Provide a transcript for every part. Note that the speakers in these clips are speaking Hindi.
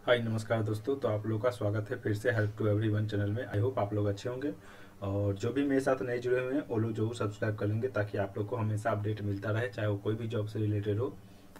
हाय नमस्कार दोस्तों। तो आप लोगों का स्वागत है फिर से हेल्प टू एवरीवन चैनल में। आई होप आप लोग अच्छे होंगे और जो भी मेरे साथ नए जुड़े हुए हैं वो लोग जरूर सब्सक्राइब कर लेंगे ताकि आप लोग को हमेशा अपडेट मिलता रहे, चाहे वो कोई भी जॉब से रिलेटेड हो,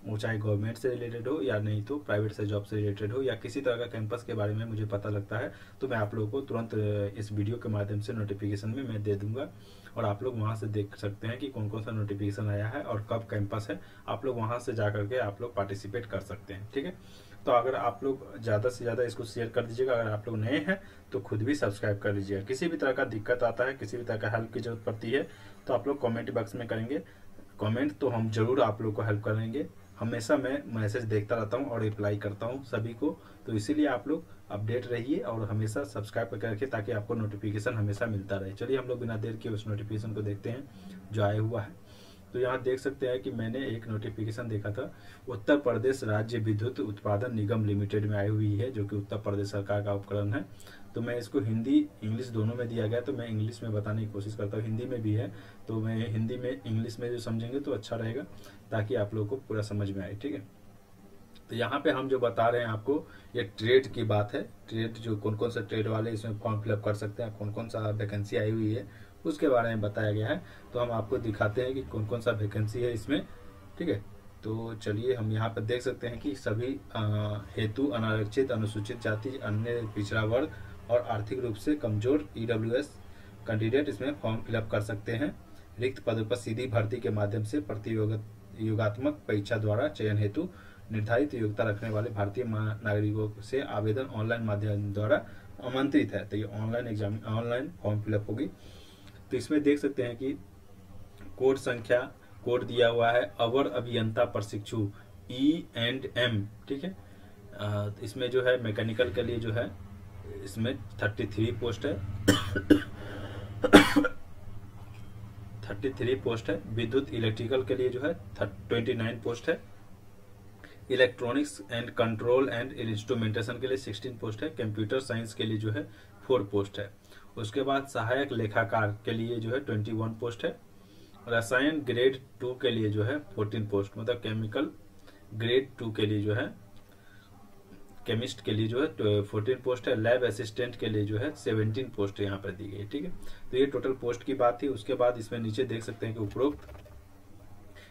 वो चाहे गवर्नमेंट से रिलेटेड हो या नहीं तो प्राइवेट से जॉब से रिलेटेड हो या किसी तरह का कैंपस के बारे में मुझे पता लगता है तो मैं आप लोगों को तुरंत इस वीडियो के माध्यम से नोटिफिकेशन में मैं दे दूंगा और आप लोग वहां से देख सकते हैं कि कौन कौन सा नोटिफिकेशन आया है और कब कैंपस है। आप लोग वहां से जा करके आप लोग पार्टिसिपेट कर सकते हैं, ठीक है। तो अगर आप लोग ज़्यादा से ज़्यादा इसको शेयर कर दीजिएगा। अगर आप लोग नए हैं तो खुद भी सब्सक्राइब कर लीजिएगा। किसी भी तरह का दिक्कत आता है, किसी भी तरह का हेल्प की जरूरत पड़ती है तो आप लोग कमेंट बॉक्स में करेंगे कमेंट, तो हम जरूर आप लोग को हेल्प करेंगे। हमेशा मैं मैसेज देखता रहता हूँ और रिप्लाई करता हूँ सभी को, तो इसीलिए आप लोग अपडेट रहिए और हमेशा सब्सक्राइब करके रखिए ताकि आपको नोटिफिकेशन हमेशा मिलता रहे। चलिए हम लोग बिना देर के उस नोटिफिकेशन को देखते हैं जो आया हुआ है। तो यहाँ देख सकते हैं कि मैंने एक नोटिफिकेशन देखा था, उत्तर प्रदेश राज्य विद्युत उत्पादन निगम लिमिटेड में आई हुई है, जो कि उत्तर प्रदेश सरकार का उपकरण है। तो मैं इसको हिंदी इंग्लिश दोनों में दिया गया, तो मैं इंग्लिश में बताने की कोशिश करता हूँ। हिंदी में भी है तो मैं हिंदी में इंग्लिश में जो समझेंगे तो अच्छा रहेगा ताकि आप लोगों को पूरा समझ में आए, ठीक है। तो यहाँ पे हम जो बता रहे हैं आपको, ये ट्रेड की बात है। ट्रेड जो कौन कौन सा ट्रेड वाले इसमें फॉर्म फिलअप कर सकते हैं, कौन कौन सा वैकेंसी आई हुई है उसके बारे में बताया गया है। तो हम आपको दिखाते हैं कि कौन कौन सा वैकेंसी है इसमें, ठीक है। तो चलिए हम यहाँ पर देख सकते हैं कि सभी हेतु अनारक्षित, अनुसूचित जाति, अन्य पिछड़ा वर्ग और आर्थिक रूप से कमजोर EWS कैंडिडेट इसमें फॉर्म फिलअप कर सकते हैं। रिक्त पदों पर सीधी भर्ती के माध्यम से प्रतियोगात्मक परीक्षा द्वारा चयन हेतु निर्धारित योग्यता रखने वाले भारतीय नागरिकों से आवेदन ऑनलाइन माध्यम द्वारा आमंत्रित है। तो ये ऑनलाइन फॉर्म फिलअप होगी। तो इसमें देख सकते हैं कि कोड दिया हुआ है अवर अभियंता प्रशिक्षु E&M, ठीक है। इसमें जो है मैकेनिकल के लिए जो है इसमें 33 पोस्ट है 33 पोस्ट है। विद्युत इलेक्ट्रिकल के लिए जो है 29 पोस्ट है। Electronics and control and instrumentation के लिए 16 पोस्ट है। कंप्यूटर साइंस के लिए जो है 4 पोस्ट है। उसके बाद सहायक लेखाकार के लिए जो है 21 पोस्ट है। रसायन ग्रेड 2 के लिए जो है 14 पोस्ट, मतलब केमिकल ग्रेड 2 के लिए जो है, केमिस्ट के लिए जो है 14 पोस्ट है। लैब असिस्टेंट के लिए जो है 17 पोस्ट यहाँ पर दी गई, ठीक है। तो ये टोटल पोस्ट की बात थी। उसके बाद इसमें नीचे देख सकते हैं कि उपरोक्त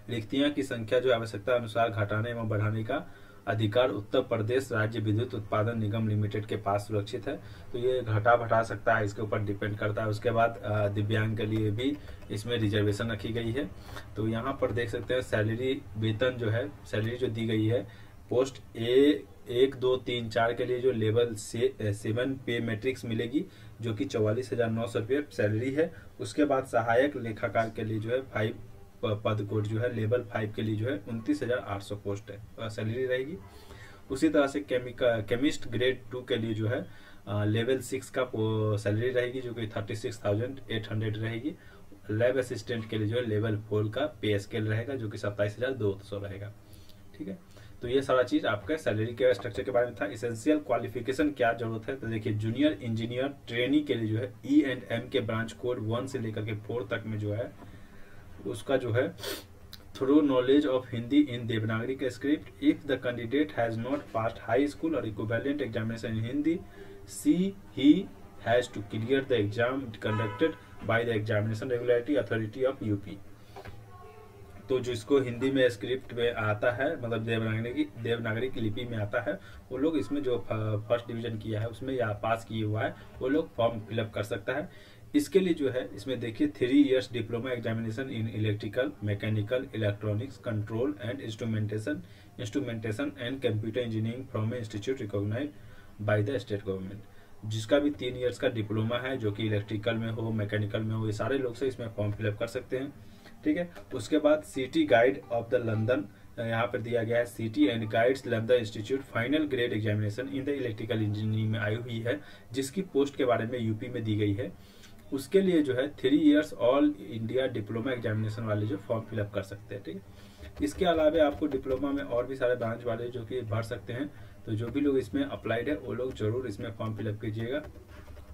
रिक्तियां की संख्या जो आवश्यकता अनुसार घटाने एवं बढ़ाने का अधिकार उत्तर प्रदेश राज्य विद्युत उत्पादन निगम लिमिटेड के पास सुरक्षित है। तो ये घटा बढ़ा सकता है, इसके ऊपर डिपेंड करता है। उसके बाद दिव्यांग के लिए भी इसमें रिजर्वेशन रखी गई है। तो यहाँ पर देख सकते हैं सैलरी, वेतन जो है, सैलरी जो दी गई है पोस्ट ए 1, 2, 3, 4 के लिए जो लेवल 7 पे मैट्रिक्स मिलेगी, जो कि 44,900 रुपये सैलरी है। उसके बाद सहायक लेखाकार के लिए जो है 5 पद कोड जो है लेवल 5 के लिए जो है 29,800 पोस्ट है सैलरी रहेगी। उसी तरह से केमिस्ट ग्रेड 2 के लिए जो है लेवल 6 का सैलरी रहेगी, जो कि 36,800 रहेगी। लैब असिस्टेंट के लिए जो है लेवल 4 का पे स्केल रहेगा, जो कि 27,200 रहेगा, ठीक है। तो ये सारा चीज आपका सैलरी के स्ट्रक्चर के बारे में था। इसेंशियल क्वालिफिकेशन क्या जरूरत है, तो देखिए जूनियर इंजीनियर ट्रेनी के लिए जो है E&M के ब्रांच कोड 1 से लेकर के 4 तक में जो है उसका जो है through knowledge of Hindi in Devanagari का script. If the candidate has not passed high school और equivalent examination in Hindi, he has to clear the exam conducted by the examination regulatory authority of UP. तो जिसको हिंदी में स्क्रिप्ट में आता है, मतलब देवनागरी की लिपि में आता है, वो लोग इसमें जो फर्स्ट डिवीजन किया है उसमें या पास किए हुआ है वो लोग फॉर्म फिलअप कर सकता है। इसके लिए जो है इसमें देखिए 3 years diploma examination in electrical, mechanical, electronics, control and instrumentation and computer engineering from a institute recognised by the state government. जिसका भी 3 इयर्स का डिप्लोमा है, जो कि इलेक्ट्रिकल में हो, मैकेनिकल में हो, ये सारे लोग से इसमें फॉर्म फिलअप कर सकते हैं, ठीक है। उसके बाद city guide of the London यहाँ पर दिया गया है, city and guides London institute final grade examination in the electrical engineering में आई हुई है, जिसकी पोस्ट के बारे में यूपी में दी गई है। उसके लिए जो है 3 years all India diploma examination वाले जो फॉर्म फिलअप कर सकते हैं, ठीक है। इसके अलावा आपको डिप्लोमा में और भी सारे ब्रांच वाले जो कि भर सकते हैं, तो जो भी लोग इसमें अप्लाइड है वो लोग जरूर इसमें फॉर्म फिलअप कीजिएगा,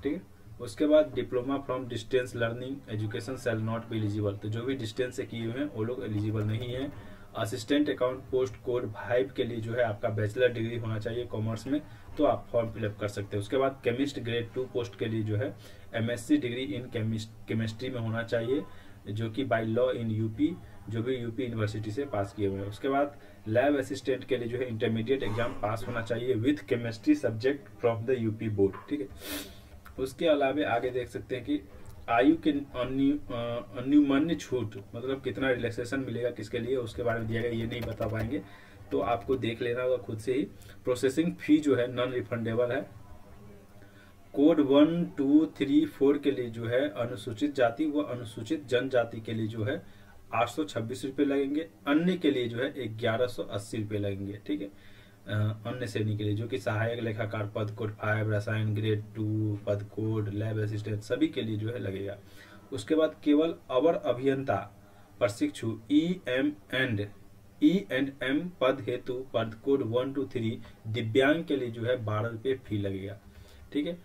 ठीक है। उसके बाद diploma from distance learning education shall not be eligible. तो जो भी डिस्टेंस से किए हुए हैं वो लोग एलिजिबल नहीं है। असिस्टेंट अकाउंट पोस्ट कोड 5 के लिए जो है आपका बैचलर डिग्री होना चाहिए कॉमर्स में, तो आप फॉर्म फिलअप कर सकते हैं। उसके बाद केमिस्ट ग्रेड 2 पोस्ट के लिए जो है एमएससी डिग्री इन केमिस्ट्री में होना चाहिए, जो कि बाय लॉ इन यूपी, जो भी यूपी यूनिवर्सिटी से पास किए हुए हैं। उसके बाद लैब असिस्टेंट के लिए जो है इंटरमीडिएट एग्जाम पास होना चाहिए with chemistry subject from the UP board, ठीक है। उसके अलावा आगे देख सकते हैं कि आयु के अन्यूमन्य छूट, मतलब कितना रिलैक्सेशन मिलेगा किसके लिए, उसके बारे में दिया गया, ये नहीं बता पाएंगे, तो आपको देख लेना होगा खुद से ही। प्रोसेसिंग फी जो है नॉन रिफंडेबल है। कोड 1, 2, 3, 4 के लिए जो है अनुसूचित जाति व अनुसूचित जनजाति के लिए जो है 826 रुपये लगेंगे, अन्य के लिए जो है 1180 रुपये लगेंगे, ठीक है। अन्य श्रेणी के लिए जो कि सहायक लेखाकार पद कोड 5, रसायन ग्रेड 2 पद कोड, लैब असिस्टेंट सभी के लिए जो है लगेगा। उसके बाद केवल अवर अभियंता प्रशिक्षु E&M पद हेतु पद कोड 1, 2, 3 दिव्यांग के लिए जो है 12 रुपये फी लगेगा, ठीक है,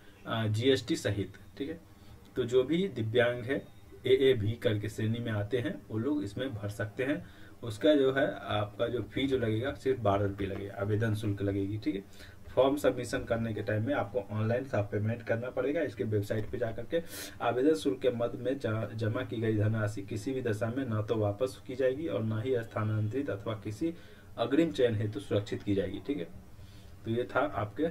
GST सहित, ठीक है। तो जो भी दिव्यांग है AAB करके श्रेणी में आते हैं वो लोग इसमें भर सकते हैं। उसका जो है आपका जो फी जो लगेगा सिर्फ 12 रुपये लगेगा, आवेदन शुल्क लगेगी, ठीक है। फॉर्म सबमिशन करने के टाइम में आपको ऑनलाइन साफ पेमेंट करना पड़ेगा। इसके वेबसाइट पे जाकर के आवेदन शुल्क के मद में जमा की गई धनराशि किसी भी दशा में न तो वापस की जाएगी और न ही स्थानांतरित अथवा किसी अग्रिम चयन हेतु सुरक्षित की जाएगी, ठीक है। तो ये था आपके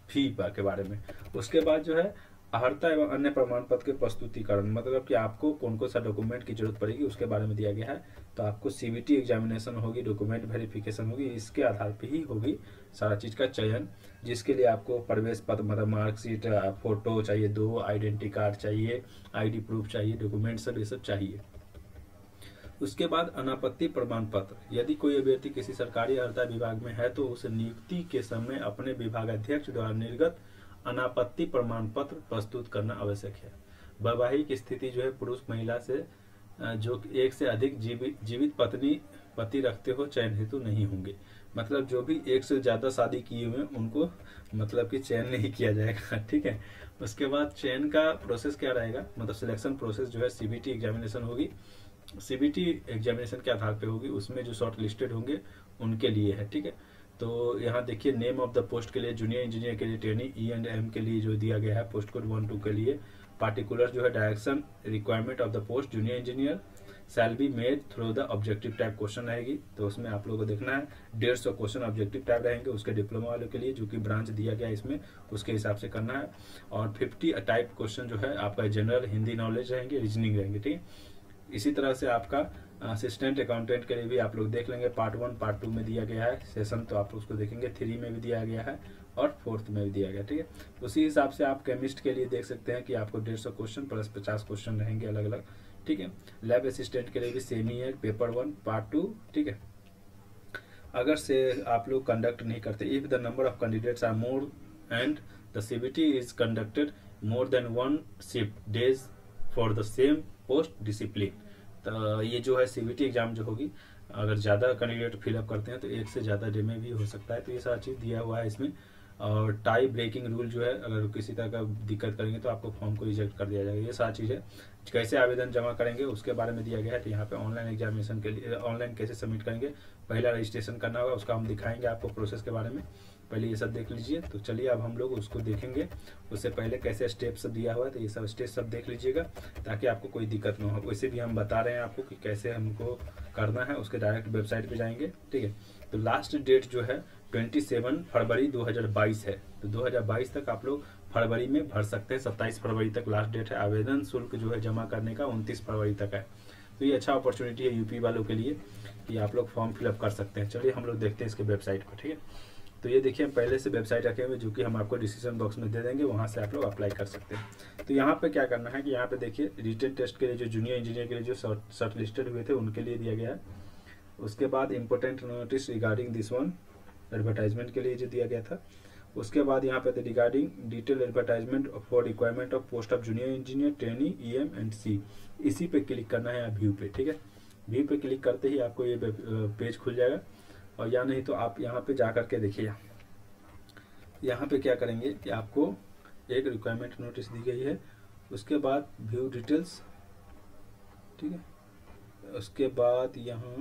फी के बारे में। उसके बाद जो है अर्हता एवं अन्य प्रमाण पत्र के प्रस्तुतिकरण, मतलब कि आपको कौन कौन सा डॉक्यूमेंट की जरूरत पड़ेगी उसके बारे में दिया गया है। तो आपको CBT एग्जामिनेशन होगी, डॉक्यूमेंट वेरिफिकेशन होगी, इसके आधार पे ही होगी सारा चीज का चयन, जिसके लिए आपको प्रवेश पत्र मतलब मार्कशीट, फोटो चाहिए 2, आइडेंटिटी कार्ड चाहिए, ID प्रूफ चाहिए, डॉक्यूमेंट सब ये सब चाहिए। उसके बाद अनापत्ति प्रमाण पत्र, यदि कोई अभ्यर्थी किसी सरकारी अर्हता विभाग में है तो उसे नियुक्ति के समय अपने विभागाध्यक्ष द्वारा निर्गत अनापत्ति प्रमाण पत्र प्रस्तुत करना आवश्यक है। वैवाहिक स्थिति जो है पुरुष महिला से जो एक से अधिक जीवित पति रखते हो चयन हेतु नहीं होंगे, मतलब जो भी एक से ज्यादा शादी किए हुए उनको मतलब कि चयन नहीं किया जाएगा, ठीक है। उसके बाद चयन का प्रोसेस क्या रहेगा, मतलब सिलेक्शन प्रोसेस जो है CBT एग्जामिनेशन होगी, CBT एग्जामिनेशन के आधार पे होगी, उसमें जो शॉर्ट लिस्टेड होंगे उनके लिए है, ठीक है। तो यहाँ देखिए नेम ऑफ द पोस्ट के लिए जूनियर इंजीनियर के लिए ट्रेनिंग E&M के लिए जो दिया गया है पोस्ट कोड 1, 2 के लिए पार्टिकुलर जो है direction requirement of the post junior engineer shall be made through the objective type question रहेगी। तो उसमें आप लोगों को देखना है 150 क्वेश्चन ऑब्जेक्टिव टाइप रहेंगे उसके डिप्लोमा वालों के लिए, जो कि ब्रांच दिया गया इसमें उसके हिसाब से करना है। और 50 टाइप क्वेश्चन जो है आपका जनरल हिंदी नॉलेज रहेंगे, रीजनिंग रहेंगे, ठीक है। इसी तरह से आपका असिस्टेंट अकाउंटेंट के लिए भी आप लोग देख लेंगे, पार्ट 1 पार्ट 2 में दिया गया है सेशन, तो आप उसको देखेंगे, 3 में भी दिया गया है और 4th में भी दिया गया, ठीक है। उसी हिसाब से आप केमिस्ट के लिए देख सकते हैं कि आपको 150 क्वेश्चन प्लस 50 क्वेश्चन रहेंगे अलग अलग, ठीक है। लैब असिस्टेंट के लिए भी सेम ही है, पेपर 1 पार्ट 2, ठीक है। अगर से आप लोग कंडक्ट नहीं करते, if the number of candidates are more and the CBT is conducted more than 1 shift days for the same post discipline, तो ये जो है CBT एग्जाम जो होगी अगर ज़्यादा कैंडिडेट फिलअप करते हैं तो एक से ज़्यादा डे में भी हो सकता है, तो ये सारा चीज़ दिया हुआ है इसमें। और टाई ब्रेकिंग रूल जो है, अगर किसी तरह का दिक्कत करेंगे तो आपको फॉर्म को रिजेक्ट कर दिया जाएगा, ये सारा चीज़ है। कैसे आवेदन जमा करेंगे उसके बारे में दिया गया है। तो यहाँ पे ऑनलाइन एग्जामिनेशन के लिए ऑनलाइन कैसे सबमिट करेंगे, पहला रजिस्ट्रेशन करना होगा, उसका हम दिखाएंगे आपको प्रोसेस के बारे में, पहले ये सब देख लीजिए। तो चलिए अब हम लोग उसको देखेंगे, उससे पहले कैसे स्टेप सब दिया हुआ है तो ये सब स्टेप सब देख लीजिएगा ताकि आपको कोई दिक्कत ना हो। वैसे भी हम बता रहे हैं आपको कि कैसे हमको करना है, उसके डायरेक्ट वेबसाइट पे जाएंगे, ठीक है। तो लास्ट डेट जो है 27 फरवरी 2022 है, तो 2022 तक आप लोग फरवरी में भर सकते हैं, 27 फरवरी तक लास्ट डेट है। आवेदन शुल्क जो है जमा करने का 29 फरवरी तक है। तो ये अच्छा अपॉर्चुनिटी है यूपी वालों के लिए कि आप लोग फॉर्म फिलअप कर सकते हैं। चलिए हम लोग देखते हैं इसके वेबसाइट पर, ठीक है। तो ये देखिए हम पहले से वेबसाइट रखे हुए जो कि हम आपको डिस्क्रिप्शन बॉक्स में दे देंगे, वहाँ से आप लोग अप्लाई कर सकते हैं। तो यहाँ पे क्या करना है कि यहाँ पे देखिए रिटन टेस्ट के लिए जो जूनियर इंजीनियर के लिए जो शॉर्ट लिस्टेड हुए थे उनके लिए दिया गया है। उसके बाद important notice regarding this one advertisement के लिए जो दिया गया था। उसके बाद यहाँ पे regarding detail advertisement for requirement of post of junior engineer trainee EM&C, इसी पे क्लिक करना है व्यू पे, ठीक है। व्यू पे क्लिक करते ही आपको ये पेज खुल जाएगा, और या नहीं तो आप यहाँ पे जा करके देखिए, यहाँ पे क्या करेंगे कि आपको एक रिक्वायरमेंट नोटिस दी गई है, उसके बाद व्यू डिटेल्स, ठीक है। उसके बाद यहाँ